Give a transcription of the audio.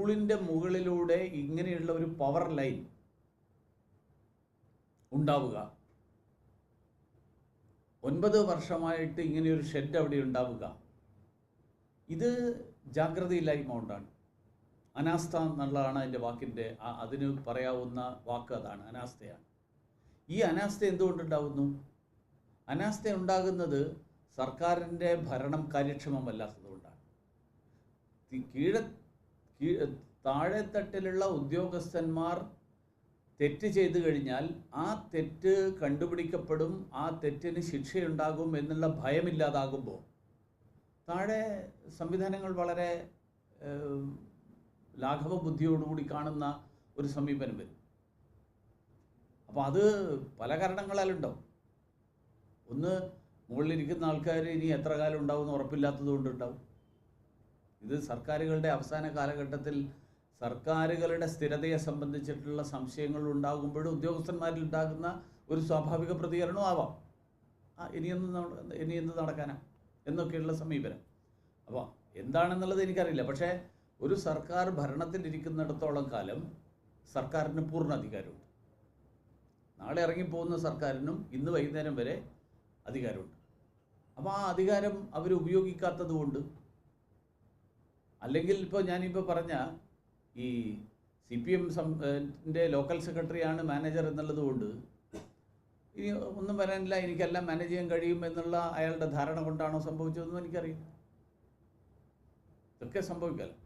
സ്കൂളിൻ്റെ മുകളിലൂടെ ഇങ്ങനെയുള്ള ഒരു പവർ ലൈൻ ഉണ്ടാവുക, 9 വർഷമായിട്ട് ഇങ്ങനെയൊരു ഷെഡ് അവിടെ ഉണ്ടാവുക, ഇത് ജാഗ്രതയില്ലായ്മ കൊണ്ടാണ്. അനാസ്ഥ എന്നുള്ളതാണ് അതിൻ്റെ വാക്കിൻ്റെ അതിന് പറയാവുന്ന വാക്ക്, അതാണ്, അനാസ്ഥയാണ്. ഈ അനാസ്ഥ എന്തുകൊണ്ടുണ്ടാകുന്നു? അനാസ്ഥ ഉണ്ടാകുന്നത് സർക്കാരിൻ്റെ ഭരണം കാര്യക്ഷമമല്ലാത്തതുകൊണ്ടാണ്. താഴെത്തട്ടിലുള്ള ഉദ്യോഗസ്ഥന്മാർ തെറ്റ് ചെയ്തു കഴിഞ്ഞാൽ ആ തെറ്റ് കണ്ടുപിടിക്കപ്പെടും, ആ തെറ്റിന് ശിക്ഷയുണ്ടാകും എന്നുള്ള ഭയമില്ലാതാകുമ്പോൾ താഴെ സംവിധാനങ്ങൾ വളരെ ലാഘവ ബുദ്ധിയോടുകൂടി കാണുന്ന ഒരു സമീപനം വരും. അപ്പോൾ അത് പല കാരണങ്ങളാലുണ്ടാവും. ഒന്ന്, മുകളിലിരിക്കുന്ന ആൾക്കാർ ഇനി എത്ര കാലം ഉണ്ടാവുമെന്ന് ഉറപ്പില്ലാത്തത് കൊണ്ടുണ്ടാവും. ഇത് സർക്കാരുകളുടെ അവസാന കാലഘട്ടത്തിൽ സർക്കാരുകളുടെ സ്ഥിരതയെ സംബന്ധിച്ചിട്ടുള്ള സംശയങ്ങൾ ഉണ്ടാകുമ്പോഴും ഉദ്യോഗസ്ഥന്മാരിൽ ഉണ്ടാകുന്ന ഒരു സ്വാഭാവിക പ്രതികരണവും ആവാം. ഇനി എന്ത് നടക്കാനാ എന്നൊക്കെയുള്ള സമീപനം. അപ്പോൾ എന്താണെന്നുള്ളത് എനിക്കറിയില്ല. പക്ഷേ ഒരു സർക്കാർ ഭരണത്തിലിരിക്കുന്നിടത്തോളം കാലം സർക്കാരിന് പൂർണ്ണ അധികാരമുണ്ട്. നാളെ ഇറങ്ങിപ്പോകുന്ന സർക്കാരിനും ഇന്ന് വൈകുന്നേരം വരെ അധികാരമുണ്ട്. അപ്പോൾ ആ അധികാരം അവർ ഉപയോഗിക്കാത്തത് കൊണ്ട്, അല്ലെങ്കിൽ ഇപ്പോൾ ഞാനിപ്പോൾ പറഞ്ഞ ഈ CPM ലോക്കൽ സെക്രട്ടറിയാണ് മാനേജർ എന്നുള്ളത് കൊണ്ട് ഇനി ഒന്നും വരാനില്ല, എനിക്കെല്ലാം മാനേജ് ചെയ്യാൻ കഴിയും എന്നുള്ള അയാളുടെ ധാരണ കൊണ്ടാണോ സംഭവിച്ചതെന്നും എനിക്കറിയില്ല. ഇതൊക്കെ സംഭവിക്കാമല്ലോ.